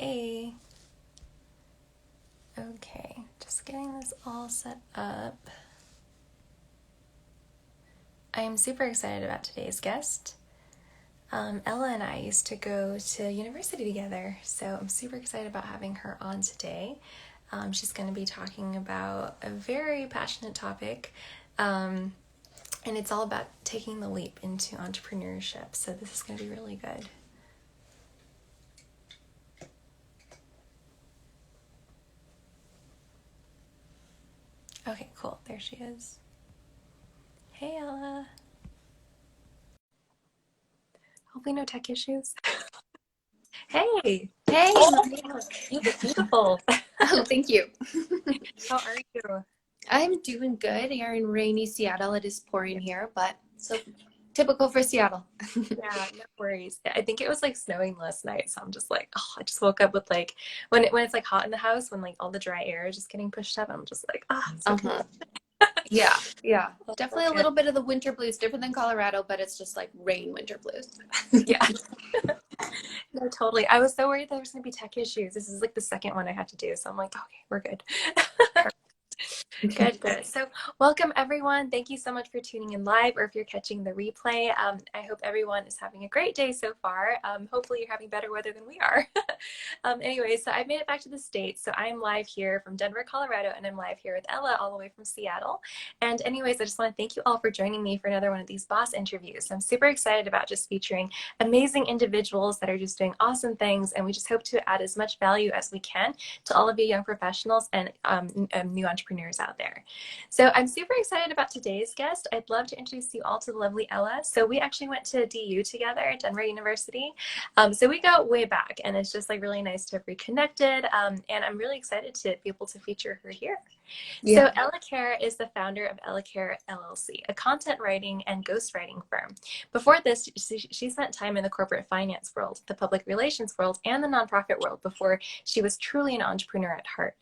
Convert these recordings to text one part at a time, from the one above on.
Hey. Okay, just getting this all set up. I am super excited about today's guest. Ella and I used to go to university together, so I'm super excited about having her on today. She's going to be talking about a very passionate topic, and it's all about taking the leap into entrepreneurship. So this is going to be really good. Okay, cool. There she is. Hey, Ella. Hopefully, no tech issues. Hey, Hey, oh, Maria. you look beautiful. Oh, thank you. How are you? I'm doing good here in rainy Seattle. It is pouring Yeah, here, but so typical for Seattle. no worries. I think it was like snowing last night, so I'm just like, oh, I just woke up with like when it's like hot in the house, when like all the dry air is just getting pushed up, I'm just like, oh, it's so Uh-huh. convenient. Yeah, yeah. Oh, so Definitely a good. little bit of the winter blues, different than Colorado, but it's just like rain winter blues. Yeah, no, totally. I was so worried there was gonna be tech issues. This is like the second one I had to do, so I'm like, okay, we're good. Good, good. So, welcome everyone. Thank you so much for tuning in live, or if you're catching the replay. I hope everyone is having a great day so far. Hopefully, you're having better weather than we are. Anyway, so I've made it back to the States. So, I'm live here from Denver, Colorado, and I'm live here with Ella all the way from Seattle. And, anyways, I just want to thank you all for joining me for another one of these boss interviews. I'm super excited about just featuring amazing individuals that are just doing awesome things. And we just hope to add as much value as we can to all of you young professionals and new entrepreneurs out there. So I'm super excited about today's guest. I'd love to introduce you all to the lovely Ella. So we actually went to DU together at Denver University. So we go way back, and it's just like really nice to have reconnected. And I'm really excited to be able to feature her here. Yeah. So Ella Kerr is the founder of Ella Kerr LLC, a content writing and ghostwriting firm. Before this, she spent time in the corporate finance world, the public relations world, and the nonprofit world before she was truly an entrepreneur at heart.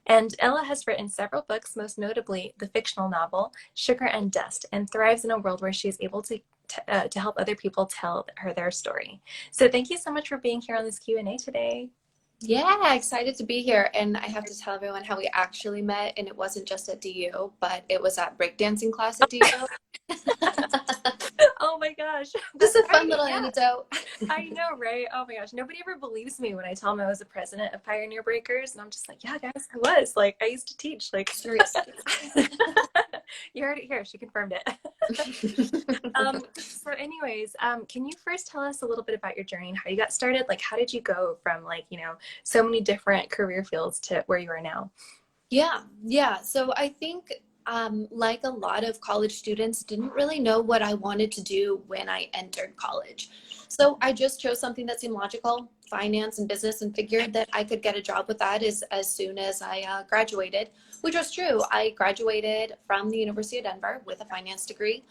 And Ella has written several books, most notably the fictional novel Sugar and Dust, and thrives in a world where she is able to help other people tell her their story. So thank you so much for being here on this Q&A today. Yeah, excited to be here. And I have to tell everyone how we actually met, and it wasn't just at DU, but it was at breakdancing class at DU. Oh my gosh, Just that's a fun right. little Yeah, anecdote. I know, right? Oh my gosh, nobody ever believes me when I tell them I was the president of Pioneer Breakers, and I'm just like, yeah, guys, I was. Like, I used to teach. Like, Seriously. you heard it here. She confirmed it. So, anyways, can you first tell us a little bit about your journey and how you got started? Like, how did you go from like, so many different career fields to where you are now? Yeah. So I think, like a lot of college students, didn't really know what I wanted to do when I entered college. So I just chose something that seemed logical, finance and business, and figured that I could get a job with that as soon as I graduated, which was true. I graduated from the University of Denver with a finance degree.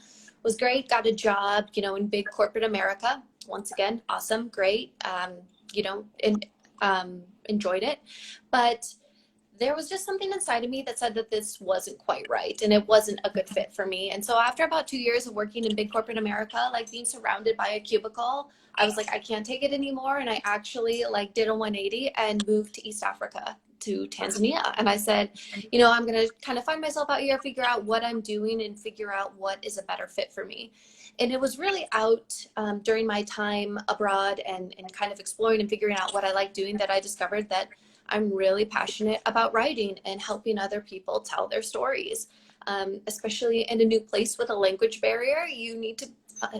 Was great, got a job, in big corporate America. Once again, awesome, great, and enjoyed it. But there was just something inside of me that said that this wasn't quite right and it wasn't a good fit for me. And so after about 2 years of working in big corporate America, like being surrounded by a cubicle, I was like, I can't take it anymore. And I actually like did a 180 and moved to East Africa, to Tanzania. And I said, I'm going to kind of find myself out here, figure out what I'm doing and figure out what is a better fit for me. And it was really out during my time abroad and kind of exploring and figuring out what I like doing that I discovered that I'm really passionate about writing and helping other people tell their stories. Especially in a new place with a language barrier, you need to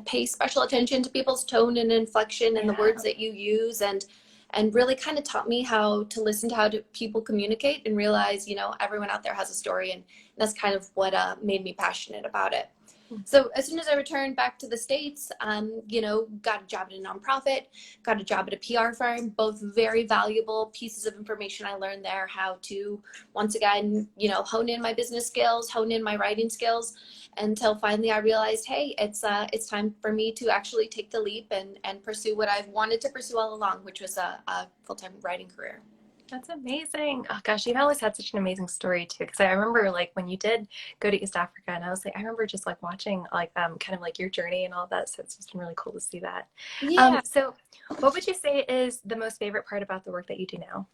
pay special attention to people's tone and inflection and the Yeah. words that you use, and really kind of taught me how to listen to how people communicate and realize, everyone out there has a story, and that's kind of what made me passionate about it. So as soon as I returned back to the States, got a job at a nonprofit, got a job at a PR firm, both very valuable pieces of information I learned there, how to, once again, hone in my business skills, hone in my writing skills, until finally I realized, hey, it's time for me to actually take the leap and pursue what I've wanted to pursue all along, which was a full-time writing career. That's amazing. Oh gosh, you've always had such an amazing story too. Because I remember like when you did go to East Africa, and I was like, I remember just like watching like kind of like your journey and all that. So it's just been really cool to see that. Yeah. So what would you say is the most favorite part about the work that you do now?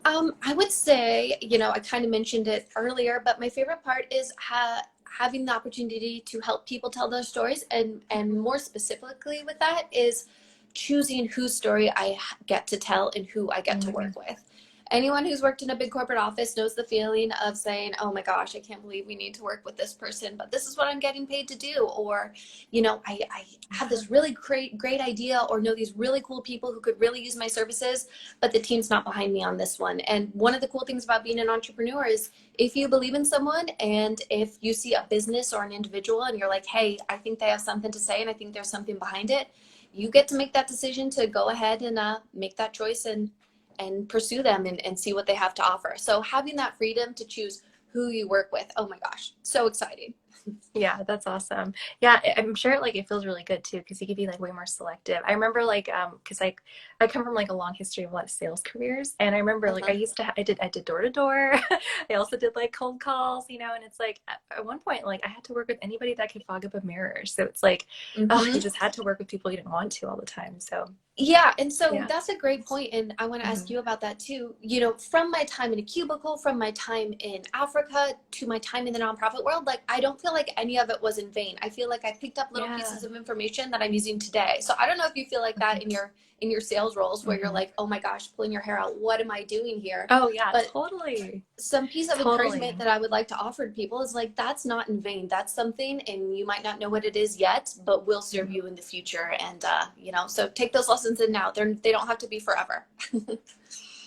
I would say, I kind of mentioned it earlier, but my favorite part is having the opportunity to help people tell their stories, and Mhm. more specifically with that is choosing whose story I get to tell and who I get to Mhm. work with. Anyone who's worked in a big corporate office knows the feeling of saying, "Oh my gosh, I can't believe we need to work with this person, but this is what I'm getting paid to do," or, I have Yeah. this really great idea, or know these really cool people who could really use my services, but the team's not behind me on this one. And one of the cool things about being an entrepreneur is if you believe in someone, and if you see a business or an individual and you're like, hey, I think they have something to say and I think there's something behind it, you get to make that decision to go ahead and make that choice and pursue them, and see what they have to offer. So having that freedom to choose who you work with, oh my gosh, so exciting. Yeah, that's awesome. Yeah, I'm sure like it feels really good too because you could be like way more selective. I remember like because like I come from like a long history of a lot of sales careers, and I remember like Uh-huh. I did door to door. I also did like cold calls, and it's like at one point like I had to work with anybody that could fog up a mirror. So it's like, oh, you Mm-hmm. just had to work with people you didn't want to all the time. So Yeah, and so yeah. that's a great point, and I want to ask Hmm. you about that too. From my time in a cubicle, from my time in Africa to my time in the nonprofit world, like I don't feel like any of it was in vain. I feel like I picked up little Yeah. pieces of information that I'm using today. So I don't know if you feel like that in your sales roles, where you're Hmm. like, "Oh my gosh, pulling your hair out. What am I doing here?" Oh yeah, But totally. some piece of Totally. encouragement that I would like to offer to people is like, that's not in vain. That's something, and you might not know what it is yet, but will serve Mhm. you in the future. And so take those lessons in now. They don't have to be forever.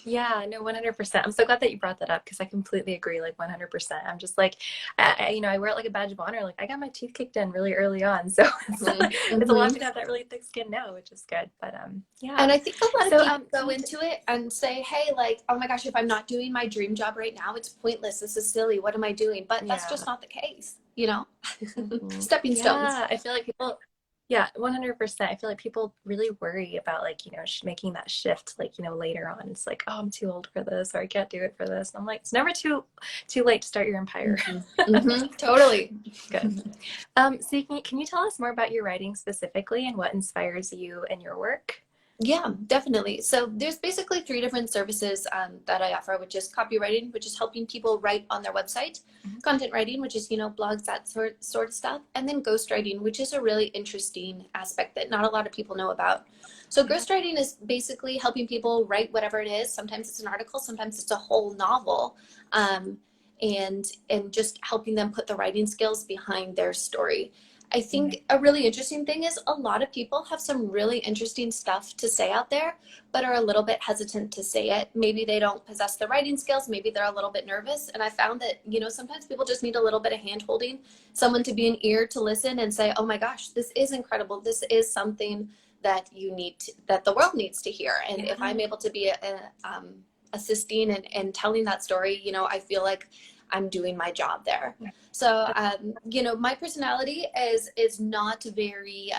Yeah, no, 100%. I'm so glad that you brought that up because I completely agree, like 100%. I'm just like, I wear it like a badge of honor. Like I got my teeth kicked in really early on, so Hmm. it's a lot Hmm. to have that really thick skin now, which is good. But And yeah. I think a lot of So people can go you? into it and say, hey, like, oh my gosh, if I'm not doing my dream job right now, it's pointless. This is silly. What am I doing? But that's Yeah. just not the case. Mhm. Stepping stones. Yeah, I feel like people. Yeah, 100%. I feel like people really worry about like, making that shift like, later on. It's like, oh, I'm too old for this or I can't do it for this. And I'm like, it's never too late to start your empire. Hmm. Hmm. Totally. Good. So can you tell us more about your writing specifically and what inspires you and your work? Yeah, definitely. So there's basically three different services that I offer, which is copywriting, which is helping people write on their website; Mhm. content writing, which is blogs, that sort of stuff; and then ghostwriting, which is a really interesting aspect that not a lot of people know about. So Yeah. ghostwriting is basically helping people write whatever it is. Sometimes it's an article, sometimes it's a whole novel, um, and just helping them put the writing skills behind their story. I Mhm. think a really interesting thing is a lot of people have some really interesting stuff to say out there, but are a little bit hesitant to say it. Maybe they don't possess the writing skills. Maybe they're a little bit nervous. And I found that, sometimes people just need a little bit of hand holding, someone to be an ear to listen and say, oh my gosh, this is incredible. This is something that that the world needs to hear. And if Yeah. I'm able to be assisting and telling that story, I feel like I'm doing my job there. So, my personality is not very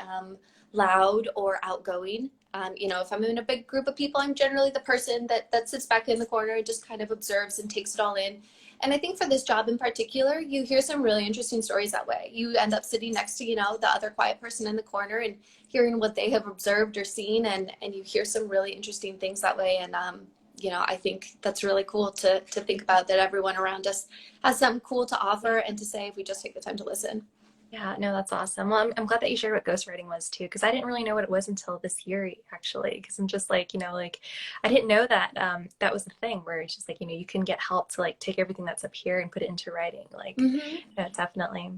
loud or outgoing. If I'm in a big group of people, I'm generally the person that sits back in the corner and just kind of observes and takes it all in. And I think for this job in particular, you hear some really interesting stories that way. You end up sitting next to, the other quiet person in the corner and hearing what they have observed or seen, and you hear some really interesting things that way. And I think that's really cool to think about, that everyone around us has something cool to offer and to say if we just take the time to listen. Yeah, no, that's awesome. Well, I'm glad that you shared what ghostwriting was too, because I didn't really know what it was until this year, actually. Because I'm just like, like I didn't know that that was the thing where it's just like, you can get help to like take everything that's up here and put it into writing. Like, Mm-hmm. yeah, definitely.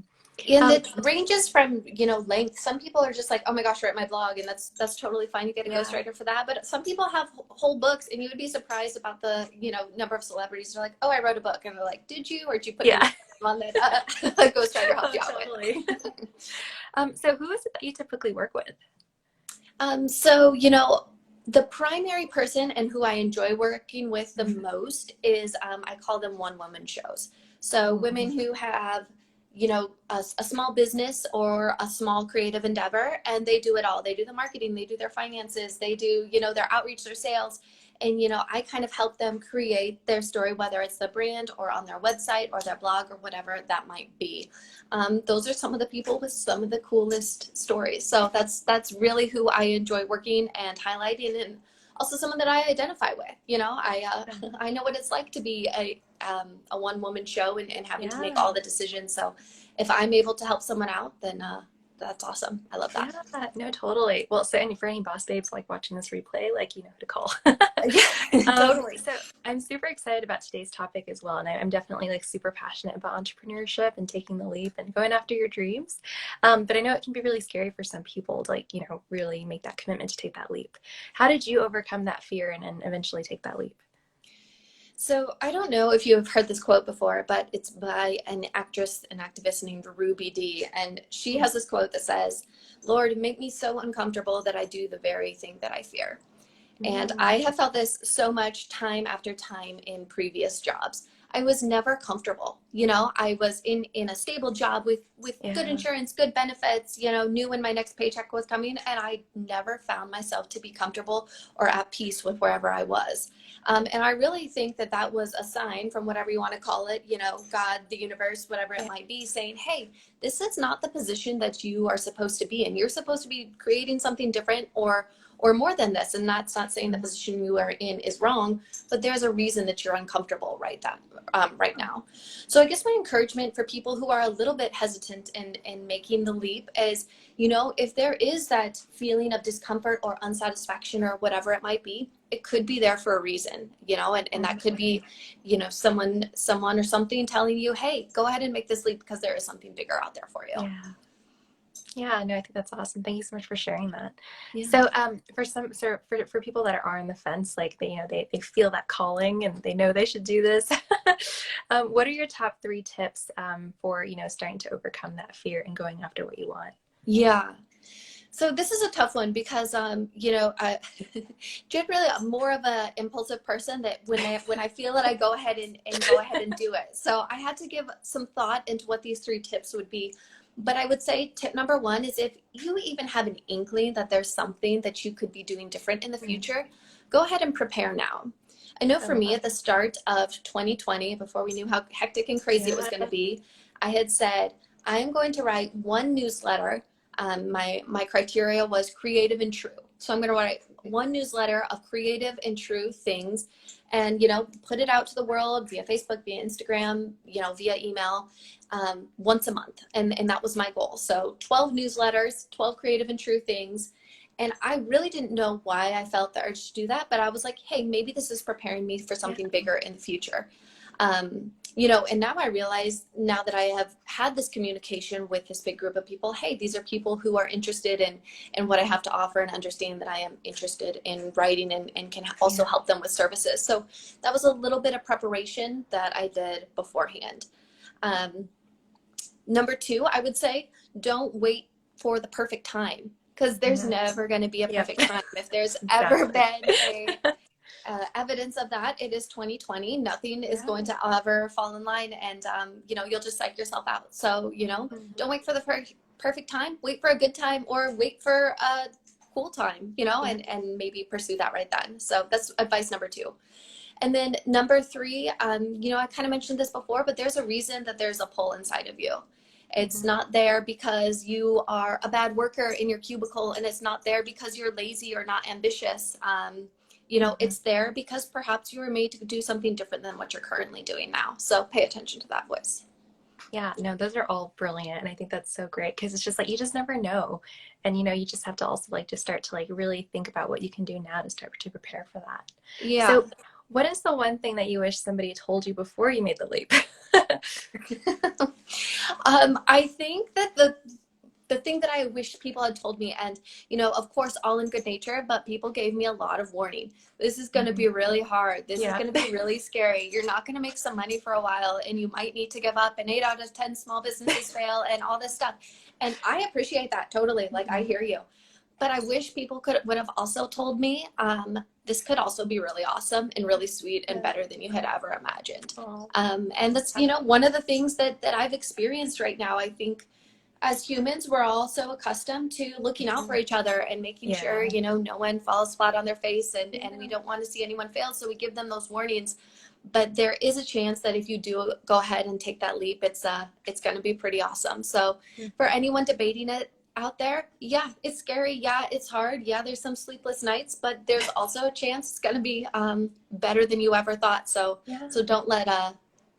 And Um, it ranges from length. Some people are just like, oh my gosh, write my blog, and that's totally fine. You get a yeah, ghostwriter for that. But some people have whole books, and you would be surprised about the number of celebrities who are like, oh, I wrote a book, and they're like, did you, or did you put your name yeah, on that a ghostwriter helped oh, you out totally. with? So who is it that you typically work with? So, the primary person and who I enjoy working with the most is, I call them one woman shows. So, Mm-hmm. women who have, a small business or a small creative endeavor, and they do it all. They do the marketing, they do their finances, they do, their outreach, their sales. And, I kind of help them create their story, whether it's the brand or on their website or their blog or whatever that might be. Those are some of the people with some of the coolest stories. So that's really who I enjoy working and highlighting, and also someone that I identify with. I know what it's like to be a one woman show and having to make Yeah. all the decisions. So if I'm able to help someone out, then that's awesome. I love Yeah, that. no, totally. Well, so and for any boss babes like watching this replay, like you know who to call. Yeah, totally. So I'm super excited about today's topic as well, and I'm definitely like super passionate about entrepreneurship and taking the leap and going after your dreams. But I know it can be really scary for some people to like really make that commitment to take that leap. How did you overcome that fear and eventually take that leap? So I don't know if you have heard this quote before, but it's by an actress and activist named Ruby Dee. And she has this quote that says, "Lord, make me so uncomfortable that I do the very thing that I fear." And Mm, I have felt this so much time after time in previous jobs. I was never comfortable. I was in a stable job with good yeah. insurance, good benefits, knew when my next paycheck was coming, and I never found myself to be comfortable or at peace with wherever I was. And I really think that that was a sign from whatever you want to call it, God, the universe, whatever it Yeah. might be, saying, hey, this is not the position that you are supposed to be in. You're supposed to be creating something different or more than this. And that's not saying the position you are in is wrong, but there's a reason that you're uncomfortable right now. So I guess my encouragement for people who are a little bit hesitant in making the leap is, if there is that feeling of discomfort or unsatisfaction or whatever it might be, it could be there for a reason, and that could be, someone or something telling you, hey, go ahead and make this leap because there is something bigger out there for you. Yeah. Yeah, no, I think that's awesome. Thank you so much for sharing that. Yeah. So, for people that are on the fence, like they feel that calling and they know they should do this. What are your top three tips for starting to overcome that fear and going after what you want? Yeah. So this is a tough one because I generally I'm more of a impulsive person that when I feel it, I go ahead and go ahead and do it. So I had to give some thought into what these three tips would be. But I would say tip number one is, if you even have an inkling that there's something that you could be doing different in the Mm, future, go ahead and prepare now. I know I for love me that. at the start of 2020, before we knew how hectic and crazy it was Yeah. going to be, I had said, I am going to write one newsletter. My criteria was creative and true. So I'm going to write one newsletter of creative and true things, and put it out to the world via Facebook, via Instagram, via email, once a month. And that was my goal. So 12 newsletters, 12 creative and true things. And I really didn't know why I felt the urge to do that, but I was like, hey, maybe this is preparing me for Yeah. something bigger in the future. And now I realize, now that I have had this communication with this big group of people, hey, these are people who are interested in what I have to offer, and understand that I am interested in writing and can also Yeah. help them with services. So that was a little bit of preparation that I did beforehand. Um, Number two, I would say, don't wait for the perfect time, because there's Mhm. never going to be a Yep. perfect time. If there's ever Exactly. been a evidence of that, it is 2020. Nothing is Yeah. going to ever fall in line, and you'll just psych yourself out. So Mhm. don't wait for the perfect time. Wait for a good time, or wait for a cool time. Yeah. And maybe pursue that right then. So that's advice number two. And then number three, I kind of mentioned this before, but there's a reason that there's a pull inside of you. It's Mhm. not there because you are a bad worker in your cubicle, and it's not there because you're lazy or not ambitious. Mhm. It's there because perhaps you were made to do something different than what you're currently doing now. So pay attention to that voice. Yeah, no, those are all brilliant. And I think that's so great because it's just like you just never know. And you just have to also like just start to like really think about what you can do now to start to prepare for that. Yeah. So, what is the one thing that you wish somebody told you before you made the leap? I think that the thing that I wish people had told me, and of course, all in good nature, but people gave me a lot of warning. This is going to Mhm. be really hard. This is Yeah. going to be really scary. You're not going to make some money for a while, and you might need to give up, and 8 out of 10 small businesses fail, and all this stuff. And I appreciate that totally. Like, I Mhm. hear you. But I wish people would have also told me, this could also be really awesome and really sweet and Yeah. better than you had ever imagined. Oh, And that's, one of the things that I've experienced right now. I think as humans, we're all so accustomed to looking out for Mhm. each other and making sure, Yeah. you know, no one falls flat on their face, and we Yeah. don't want to see anyone fail. So we give them those warnings. But there is a chance that if you do go ahead and take that leap, it's going to be pretty awesome. So for Mhm. anyone debating it out there, yeah, it's scary. Yeah, it's hard. Yeah, there's some sleepless nights, but there's also a chance it's going to be better than you ever thought. Yeah. So don't let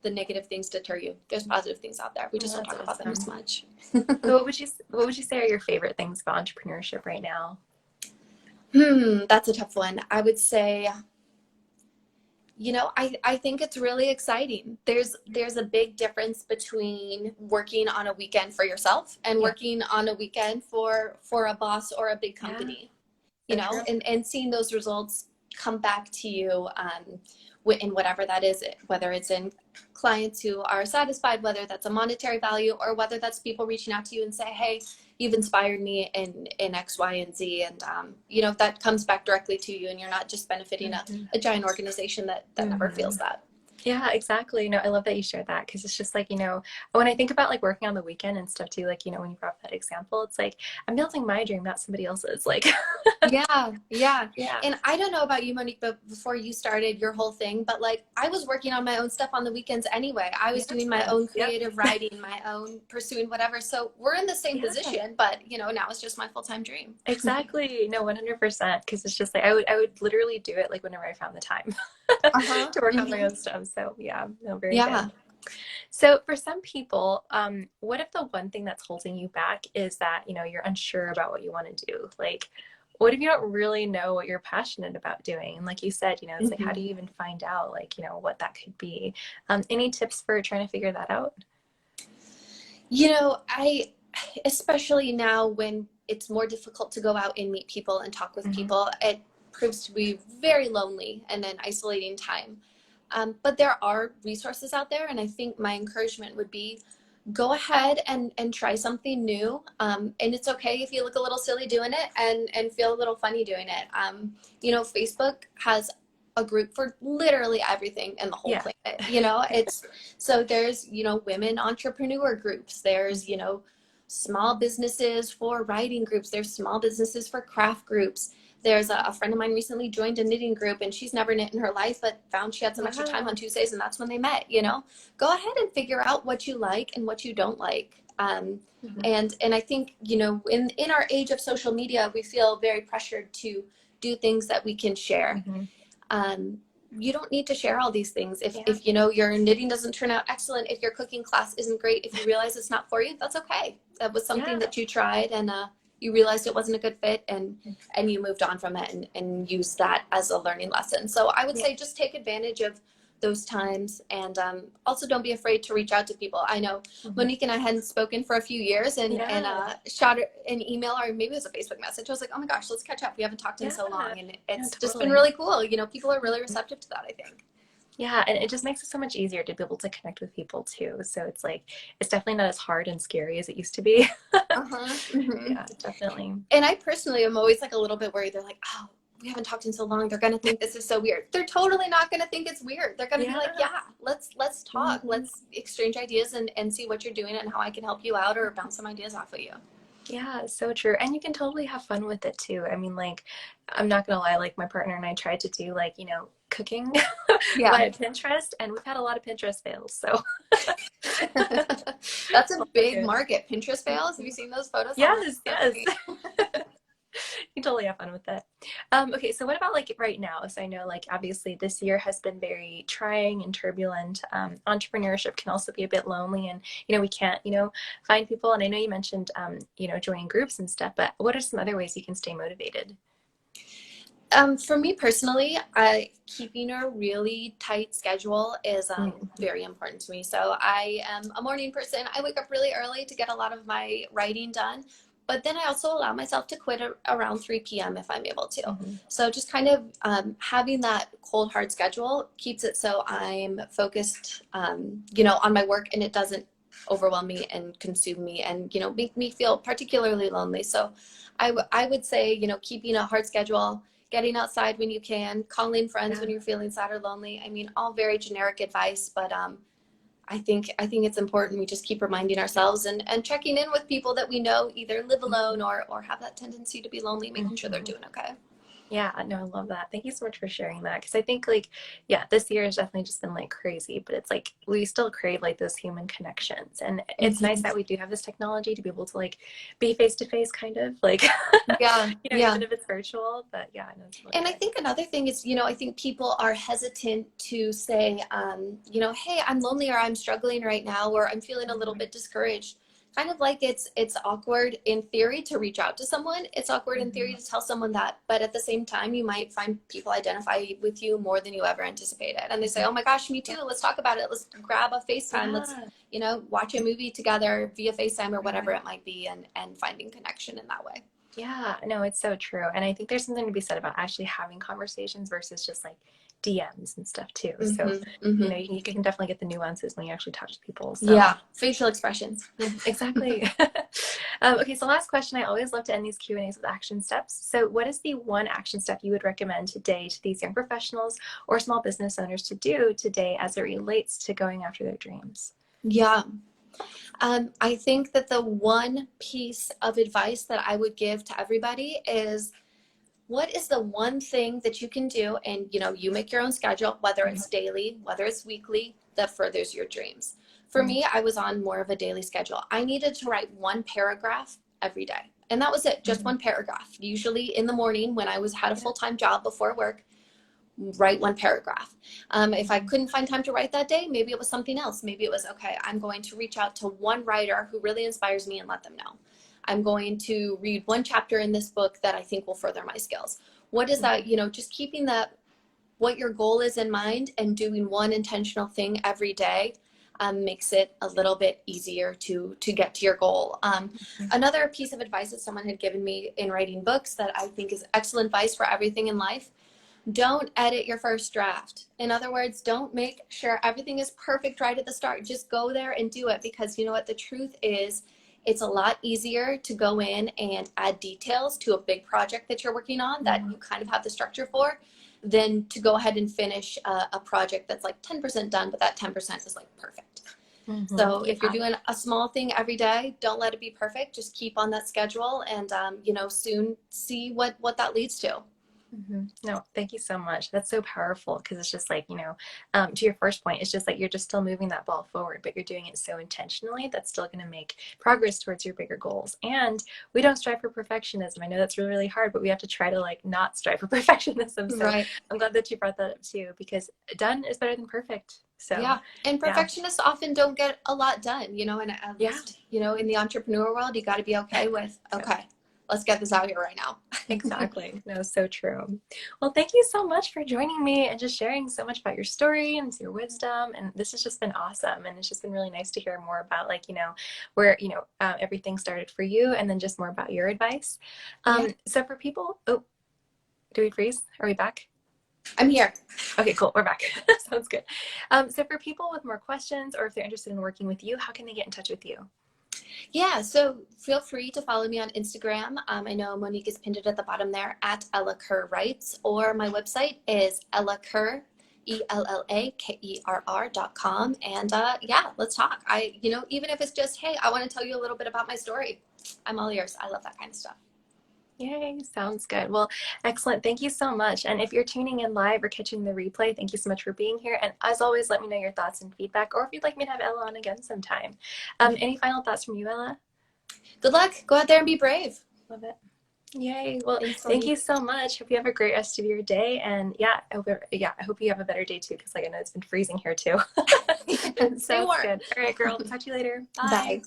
the negative things deter you. There's positive things out there. We Well, just don't that's talk about them as awesome. much. So what would you say are your favorite things about entrepreneurship right now? That's a tough one. I would say, I think it's really exciting. There's a big difference between working on a weekend for yourself and Yeah. working on a weekend for a boss or a big Yeah. company, So true. and seeing those results come back to you in whatever that is, whether it's in clients who are satisfied, whether that's a monetary value, or whether that's people reaching out to you and say, hey, you've inspired me in X, Y, and Z. And, that comes back directly to you, and you're not just benefiting Mhm. a giant organization that never feels Mhm. that. Yeah, exactly. I love that you shared that because it's just like, when I think about like working on the weekend and stuff too, like, when you brought up that example, it's like I'm building my dream, not somebody else's. Like, Yeah, yeah. yeah. And I don't know about you, Monique, but before you started your whole thing, but like I was working on my own stuff on the weekends anyway. I was doing my Yeah. own Yep. creative writing, my own pursuing whatever. So we're in the same Yeah. position, but now it's just my full-time dream. Exactly. No, 100%. Because it's just like I would literally do it like whenever I found the time Uh-huh. to work on my Hmm. own stuff. So yeah, no, very Yeah. good. So for some people, what if the one thing that's holding you back is that, you're unsure about what you want to do? Like, what if you don't really know what you're passionate about doing? And like you said, it's like, how do Hmm. you even find out, like, what that could be? Any tips for trying to figure that out? I, especially now when it's more difficult to go out and meet people and talk with Hmm. people, it proves to be very lonely and an isolating time. But there are resources out there, and I think my encouragement would be go ahead and try something new. And it's okay if you look a little silly doing it and feel a little funny doing it. Facebook has a group for literally everything in the whole Yeah. planet. It's so there's, women entrepreneur groups. There's, small businesses for writing groups. There's small businesses for craft groups. There's a friend of mine recently joined a knitting group, and she's never knit in her life, but found she had some extra time on Wow. Tuesdays, and that's when they met. Go ahead and figure out what you like and what you don't like. Hmm. And I think, in our age of social media, we feel very pressured to do things that we can share. Hmm. um, you don't need to share all these things. if, Yeah. if your knitting doesn't turn out excellent, if your cooking class isn't great, if you realize it's not for you, that's okay. That was something Yeah. that you tried, and you realized it wasn't a good fit, and you moved on from it, and used that as a learning lesson. So I would Yeah. say just take advantage of those times, and also don't be afraid to reach out to people. I know Hmm. Monique and I hadn't spoken for a few years, and Yeah. shot an email, or maybe it was a Facebook message. I was like, oh my gosh, let's catch up. We haven't talked in Yeah. so long, and No, it's just been totally. really cool. People are really receptive to that, I think. Yeah, and it just makes it so much easier to be able to connect with people too. So it's like it's definitely not as hard and scary as it used to be. Uh-huh. Hmm. Yeah, definitely. And I personally am always like a little bit worried. They're like, oh, we haven't talked in so long. They're gonna think this is so weird. They're totally not gonna think it's weird. They're gonna be Yeah. like, yeah, let's talk. Hmm. Let's exchange ideas and see what you're doing and how I can help you out or bounce some ideas off of you. Yeah, so true. And you can totally have fun with it too. I mean, like, I'm not gonna lie, like my partner and I tried to do like, cooking Yeah. via Pinterest, and we've had a lot of Pinterest fails. So That's a all big good. market. Pinterest fails. Have you seen those photos? Oh my, Yes, so yes. funny. You totally have fun with it. Okay, so what about like right now? So I know like obviously this year has been very trying and turbulent. Entrepreneurship can also be a bit lonely, and we can't find people. And I know you mentioned joining groups and stuff, but what are some other ways you can stay motivated? For me personally, keeping a really tight schedule is Mm-hmm. very important to me. So I am a morning person. I wake up really early to get a lot of my writing done, but then I also allow myself to quit around 3 p.m. if I'm able to. Mm-hmm. So just kind of having that cold, hard schedule keeps it so I'm focused, on my work, and it doesn't overwhelm me and consume me and, make me feel particularly lonely. So I would say, keeping a hard schedule, getting outside when you can, calling friends Yeah. when you're feeling sad or lonely. I mean, all very generic advice, but I think it's important we just keep reminding ourselves and checking in with people that we know either live alone or have that tendency to be lonely, making sure they're Mhm. doing okay. Yeah, no, I love that. Thank you so much for sharing that. Because I think, like, yeah, this year has definitely just been like crazy, but it's like we still crave like those human connections. And it's nice Mhm. that we do have this technology to be able to like be face to face, kind of like, Yeah, even yeah. if it's virtual. But yeah, no, it's really And I good. think another thing is, I think people are hesitant to say, hey, I'm lonely or I'm struggling right now or I'm feeling a little Mhm. bit discouraged. Kind of like it's awkward in theory to reach out to someone. It's awkward in theory Mhm. to tell someone that, but at the same time, you might find people identify with you more than you ever anticipated. And they say, Mhm. "Oh my gosh, me too. Let's talk about it. Let's grab a FaceTime. Let's, Yeah. watch a movie together via FaceTime or whatever Right. it might be, and finding connection in that way." Yeah, no, it's so true. And I think there's something to be said about actually having conversations versus just like DMs and stuff too. So, Mm-hmm. Mm-hmm. you can definitely get the nuances when you actually talk to people. So, Yeah, facial expressions. exactly. Okay, so last question. I always love to end these Q&As with action steps. So, what is the one action step you would recommend today to these young professionals or small business owners to do today as it relates to going after their dreams? Yeah. I think that the one piece of advice that I would give to everybody is what is the one thing that you can do? And, you make your own schedule, whether it's daily, whether it's weekly, that furthers your dreams. For Mhm. me, I was on more of a daily schedule. I needed to write one paragraph every day. And that was it, just Mhm. one paragraph. Usually in the morning when I had a Yeah. full-time job before work, write one paragraph. If I Mhm. couldn't find time to write that day, maybe it was something else. Maybe it was, okay, I'm going to reach out to one writer who really inspires me and let them know. I'm going to read one chapter in this book that I think will further my skills. What is that? Mhm. Just keeping that, what your goal is in mind and doing one intentional thing every day makes it a little bit easier to get to your goal. Mhm. Another piece of advice that someone had given me in writing books that I think is excellent advice for everything in life: don't edit your first draft. In other words, don't make sure everything is perfect right at the start. Just go there and do it, because you know what? The truth is, it's a lot easier to go in and add details to a big project that you're working on that Mhm. you kind of have the structure for than to go ahead and finish a project that's like 10% done, but that 10% is like perfect. Mhm. So if you're Yeah. doing a small thing every day, don't let it be perfect. Just keep on that schedule, and soon see what that leads to. No, thank you so much. That's so powerful because it's just like, to your first point, it's just like you're just still moving that ball forward, but you're doing it so intentionally that's still going to make progress towards your bigger goals. And we don't strive for perfectionism. I know that's really, really hard, but we have to try to like not strive for perfectionism. So Right. I'm glad that you brought that up too, because done is better than perfect. So Yeah. And yeah, perfectionists often don't get a lot done, and at yeah. least, in the entrepreneur world, you got to be okay with, okay, let's get this out here right now. Exactly. No, so true. Well, thank you so much for joining me and just sharing so much about your story and your wisdom. And this has just been awesome. And it's just been really nice to hear more about, like, where, everything started for you and then just more about your advice. Yeah. So for people, oh, do we freeze? Are we back? I'm here. Okay, cool. We're back. Sounds good. So for people with more questions or if they're interested in working with you, how can they get in touch with you? Yeah. So feel free to follow me on Instagram. I know Monique is pinned it at the bottom there at Ella Kerr Writes, or my website is Ella Kerr, ELLAKERR.com. And yeah, let's talk. Even if it's just, hey, I want to tell you a little bit about my story, I'm all ears. I love that kind of stuff. Yay, sounds good. Well, excellent. Thank you so much. And if you're tuning in live or catching the replay, thank you so much for being here. And as always, let me know your thoughts and feedback, or if you'd like me to have Ella on again sometime. Any final thoughts from you, Ella? Good luck. Go out there and be brave. Love it. Yay. Well, Thanks, thank you Monique. so much. Hope you have a great rest of your day. And I hope you have a better day too, because like I know it's been freezing here too. Stay Sounds warm. good. All right, girl. Talk to you later. Bye. Bye.